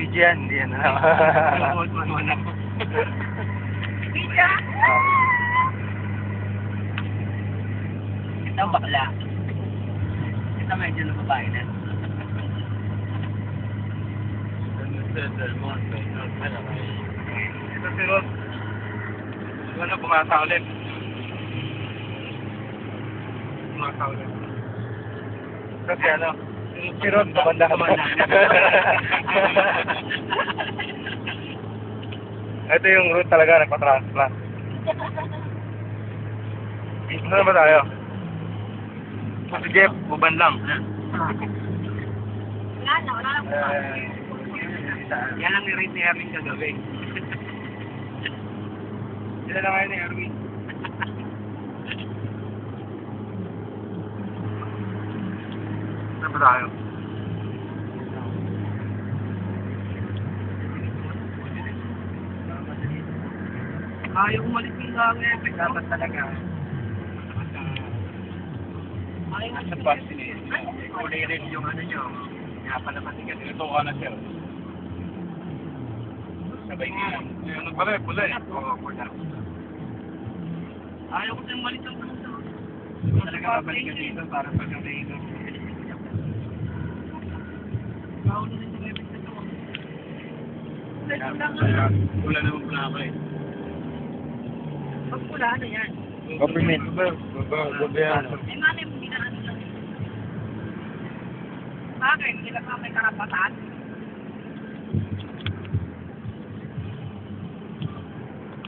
video yan, hindi yan. One ako. Video? Ito bakla. Ito medyo na babae na. Ito si Rod. Ano, bumasa ulit. Bumasa ulit. Kasi ano, si Rod, kumanda ka man. Ito yung route talaga, nagpa-transplant. Ano na ba tayo? Si Jeff, buban lang. Wala na Yan ang nirate ni Erwin kagabi. Sila na ngayon ni Erwin. Ano ba tayo? Ayaw umalis yung lang eh. Dapat talaga. Ayaw nga Sa bus ni kulay red yung ano nyo. Kaya pala matigas. Ito ka na siya. Sabay nga. Ano pala eh, pula eh. Oo, pula. Ayaw ko siyang umalis yung puso. Talaga babalikan dito para pag ang may Bawal na rin sa bebek na to. Ulan lang ah. Pula naman pula ako eh. Pag pula, ano yan? Government. Gobyerno. Eh, mali mo ginaan lang. Bakit? Hindi lang may karapatan.